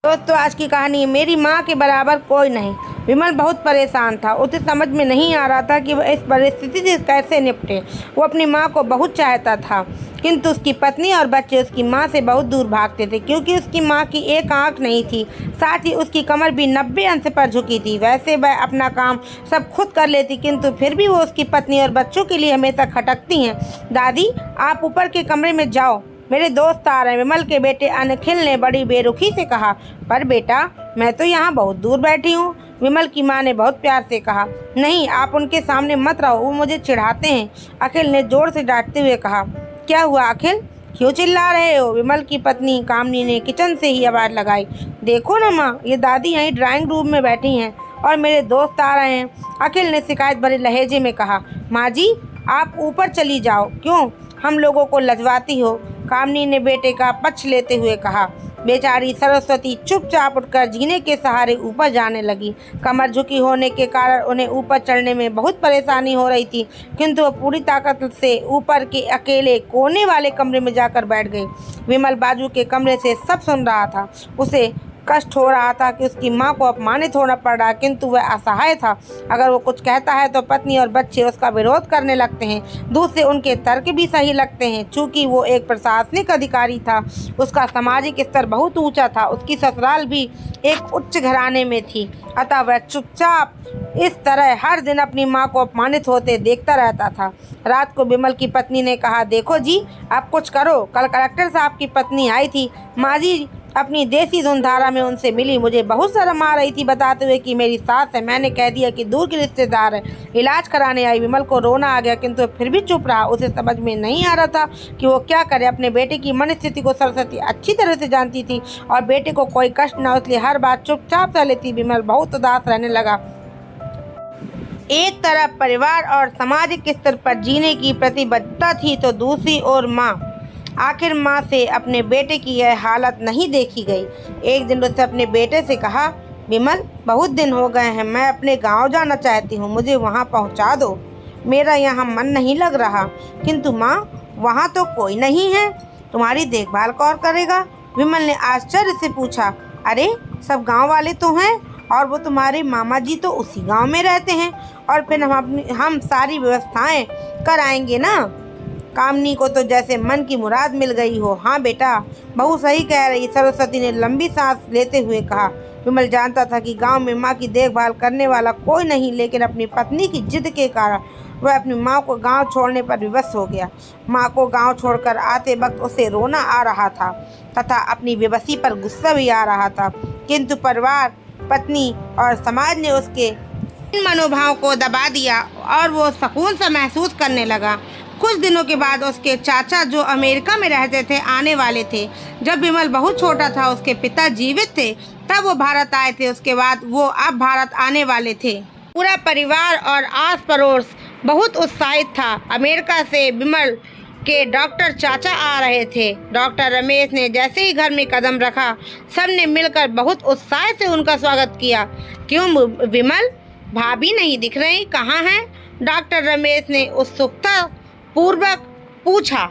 दोस्तों आज की कहानी, मेरी माँ के बराबर कोई नहीं। विमल बहुत परेशान था। उसे समझ में नहीं आ रहा था कि वह इस परिस्थिति से कैसे निपटे। वो अपनी माँ को बहुत चाहता था, किंतु उसकी पत्नी और बच्चे उसकी माँ से बहुत दूर भागते थे, क्योंकि उसकी माँ की एक आंख नहीं थी, साथ ही उसकी कमर भी 90 अंश पर झुकी थी। वैसे वह अपना काम सब खुद कर लेती, किंतु फिर भी वो उसकी पत्नी और बच्चों के लिए हमेशा खटकती हैं। दादी, आप ऊपर के कमरे में जाओ, मेरे दोस्त आ रहे हैं, विमल के बेटे अनिखिल ने बड़ी बेरुखी से कहा। पर बेटा, मैं तो यहाँ बहुत दूर बैठी हूँ, विमल की माँ ने बहुत प्यार से कहा। नहीं, आप उनके सामने मत रहो, वो मुझे चिढ़ाते हैं, अखिल ने जोर से डांटते हुए कहा। क्या हुआ अखिल, क्यों चिल्ला रहे हो? विमल की पत्नी कामनी ने किचन से ही आवाज़ लगाई। देखो ना माँ, ये दादी यहीं ड्राइंग रूम में बैठी हैं और मेरे दोस्त आ रहे हैं, अखिल ने शिकायत भरे लहजे में कहा। माँ जी, आप ऊपर चली जाओ, क्यों हम लोगों को लजवाती हो? कामनी ने बेटे का पक्ष लेते हुए कहा। बेचारी सरस्वती चुपचाप उठकर जीने के सहारे ऊपर जाने लगी। कमर झुकी होने के कारण उन्हें ऊपर चढ़ने में बहुत परेशानी हो रही थी, किंतु वह पूरी ताकत से ऊपर के अकेले कोने वाले कमरे में जाकर बैठ गई। विमल बाजू के कमरे से सब सुन रहा था। उसे कष्ट हो रहा था कि उसकी माँ को अपमानित होना पड़ रहा, किंतु वह असहाय था। अगर वो कुछ कहता है तो पत्नी और बच्चे उसका विरोध करने लगते हैं। दूसरे उनके तर्क भी सही लगते हैं। चूँकि वो एक प्रशासनिक अधिकारी था, उसका सामाजिक स्तर बहुत ऊंचा था, उसकी ससुराल भी एक उच्च घराने में थी, अतः वह चुपचाप इस तरह हर दिन अपनी माँ को अपमानित होते देखता रहता था। रात को विमल की पत्नी ने कहा, देखो जी, आप कुछ करो। कल कलेक्टर साहब की पत्नी आई थी, माँ जी अपनी देसी धुनधारा में उनसे मिली, मुझे बहुत शर्म आ रही थी बताते हुए कि मेरी सास है। मैंने कह दिया कि दूर के रिश्तेदार है, इलाज कराने आई। विमल को रोना आ गया, किंतु फिर भी चुप रहा। उसे समझ में नहीं आ रहा था कि वो क्या करे। अपने बेटे की मन स्थिति को सरस्वती अच्छी तरह से जानती थी और बेटे को कोई कष्ट न हो, इसलिए हर बात चुपचाप सह लेती। विमल बहुत उदास रहने लगा। एक तरफ परिवार और सामाजिक स्तर पर जीने की प्रतिबद्धता थी, तो दूसरी ओर माँ। आखिर माँ से अपने बेटे की यह हालत नहीं देखी गई। एक दिन उसने अपने बेटे से कहा, विमल, बहुत दिन हो गए हैं, मैं अपने गांव जाना चाहती हूँ, मुझे वहाँ पहुँचा दो। मेरा यहाँ मन नहीं लग रहा। किंतु माँ, वहाँ तो कोई नहीं है, तुम्हारी देखभाल कौन करेगा? विमल ने आश्चर्य से पूछा। अरे, सब गाँव वाले तो हैं, और वो तुम्हारे मामा जी तो उसी गाँव में रहते हैं, और फिर हम सारी व्यवस्थाएँ कराएंगे ना। कामनी को तो जैसे मन की मुराद मिल गई हो। हाँ बेटा, बहू सही कह रही, सरस्वती ने लंबी सांस लेते हुए कहा। विमल जानता था कि गांव में माँ की देखभाल करने वाला कोई नहीं, लेकिन अपनी पत्नी की जिद के कारण वह अपनी माँ को गांव छोड़ने पर विवश हो गया। माँ को गांव छोड़कर आते वक्त उसे रोना आ रहा था तथा अपनी बेबसी पर गुस्सा भी आ रहा था, किंतु परिवार, पत्नी और समाज ने उसके इन मनोभाव को दबा दिया और वो सुकून सा महसूस करने लगा। कुछ दिनों के बाद उसके चाचा, जो अमेरिका में रहते थे, आने वाले थे। जब विमल बहुत छोटा था, उसके पिता जीवित थे, तब वो भारत आए थे। उसके बाद वो अब भारत आने वाले थे। पूरा परिवार और आस पड़ोस बहुत उत्साहित था। अमेरिका से विमल के डॉक्टर चाचा आ रहे थे। डॉक्टर रमेश ने जैसे ही घर में कदम रखा, सबने मिलकर बहुत उत्साह से उनका स्वागत किया। क्यों विमल, भाभी नहीं दिख रही, कहाँ हैं? डॉक्टर रमेश ने उत्सुकता पूर्वक पूछा।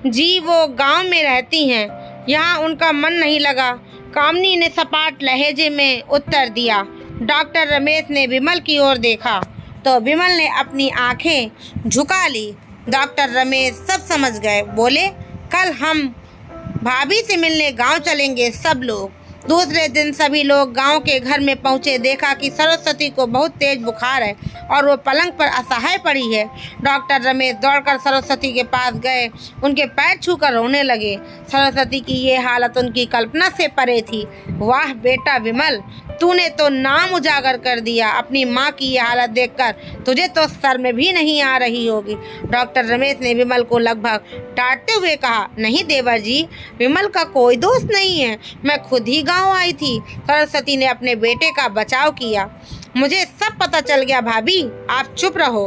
जी, वो गांव में रहती हैं, यहाँ उनका मन नहीं लगा, कामनी ने सपाट लहजे में उत्तर दिया। डॉक्टर रमेश ने विमल की ओर देखा तो विमल ने अपनी आंखें झुका ली। डॉक्टर रमेश सब समझ गए, बोले, कल हम भाभी से मिलने गांव चलेंगे सब लोग। दूसरे दिन सभी लोग गांव के घर में पहुंचे। देखा कि सरस्वती को बहुत तेज बुखार है और वो पलंग पर असहाय पड़ी है। डॉक्टर रमेश दौड़कर सरस्वती के पास गए, उनके पैर छूकर रोने लगे। सरस्वती की ये हालत उनकी कल्पना से परे थी। वाह बेटा विमल, तूने तो नाम उजागर कर दिया। अपनी माँ की ये हालत देखकर तुझे तो सर में भी नहीं आ रही होगी। डॉक्टर रमेश ने विमल को लगभग डांटते हुए कहा। नहीं देवर जी, विमल का कोई दोष नहीं है, मैं खुद ही गांव आई थी। सरस्वती ने अपने बेटे का बचाव किया। मुझे सब पता चल गया भाभी, आप चुप रहो।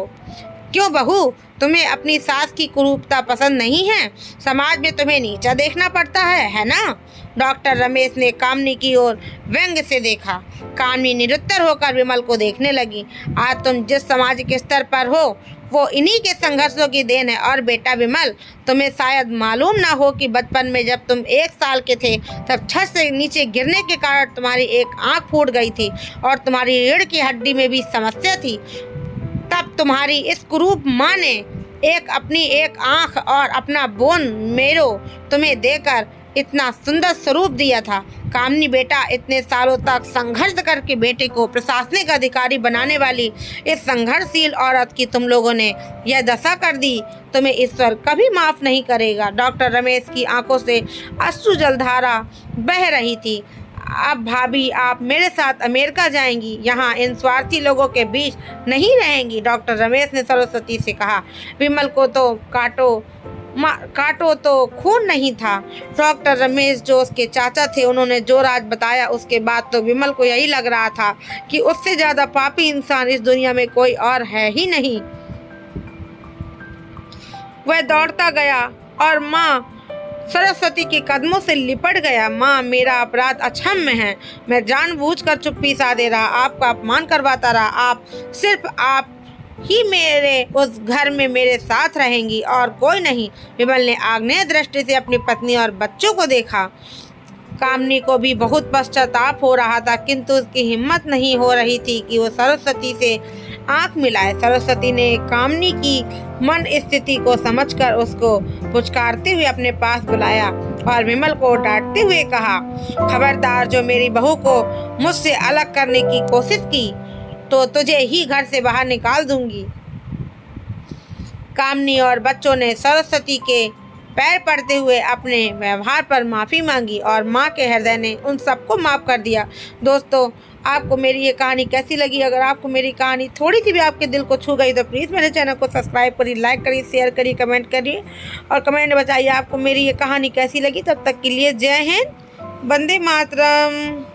क्यों बहू, तुम्हें अपनी सास की कुरूपता पसंद नहीं है? समाज में तुम्हें नीचा देखना पड़ता है ना? डॉक्टर रमेश ने कामनी की ओर व्यंग्य से देखा। कामनी निरुत्तर होकर विमल को देखने लगी। आज तुम जिस सामाजिक स्तर पर हो, वो इन्हीं के संघर्षों की देन है। और बेटा विमल, तुम्हें शायद मालूम ना हो कि बचपन में जब तुम 1 साल के थे तब छत से नीचे गिरने के कारण तुम्हारी एक आंख फूट गई थी और तुम्हारी रीढ़ की हड्डी में भी समस्या थी। तब तुम्हारी इस कुरूप माँ ने अपनी एक आंख और अपना बोन मेरो तुम्हें देकर इतना सुंदर स्वरूप दिया था। कामनी बेटा, इतने सालों तक संघर्ष करके बेटे को प्रशासनिक अधिकारी बनाने वाली इस संघर्षशील औरत की तुम लोगों ने यह दशा कर दी, तुम्हें ईश्वर कभी माफ नहीं करेगा। डॉक्टर रमेश की आंखों से अश्रु जलधारा बह रही थी। अब भाभी, आप मेरे साथ अमेरिका जाएंगी, यहाँ इन स्वार्थी लोगों के बीच नहीं रहेंगी, डॉक्टर रमेश ने सरस्वती से कहा। विमल को तो काटो तो खून नहीं था। डॉक्टर रमेश जो उसके चाचा थे, उन्होंने जो राज बताया उसके बाद तो विमल को यही लग रहा था कि उससे ज़्यादा पापी इंसान इस दुनिया में कोई और है ही नहीं। वह दौड़ता गया और माँ सरस्वती के कदमों से लिपट गया। माँ, मेरा अपराध अक्षम्य है। मैं जानबूझकर चुप्पी साधे रहा, आपका अपमान करवाता रहा। सिर्फ आप ही मेरे उस घर में मेरे साथ रहेंगी और कोई नहीं। विमल ने आग्नेय दृष्टि से अपनी पत्नी और बच्चों को देखा। कामनी को भी बहुत पश्चाताप हो रहा था, किंतु उसकी हिम्मत नहीं हो रही थी कि वो सरस्वती से आंख मिलाए। सरस्वती ने कामनी की मन स्थिति को समझकर उसको पुचकारते हुए अपने पास बुलाया और विमल को डांटते हुए कहा, खबरदार, जो मेरी बहू को मुझसे अलग करने की कोशिश की तो तुझे ही घर से बाहर निकाल दूंगी। कामनी और बच्चों ने सरस्वती के पैर पड़ते हुए अपने व्यवहार पर माफ़ी मांगी और माँ के हृदय ने उन सबको माफ़ कर दिया। दोस्तों, आपको मेरी ये कहानी कैसी लगी? अगर आपको मेरी कहानी थोड़ी सी भी आपके दिल को छू गई तो प्लीज़ मेरे चैनल को सब्सक्राइब करिए, लाइक करिए, शेयर करिए, कमेंट करिए और कमेंट में बताइए आपको मेरी ये कहानी कैसी लगी। तब तक के लिए जय हिंद, वंदे मातरम।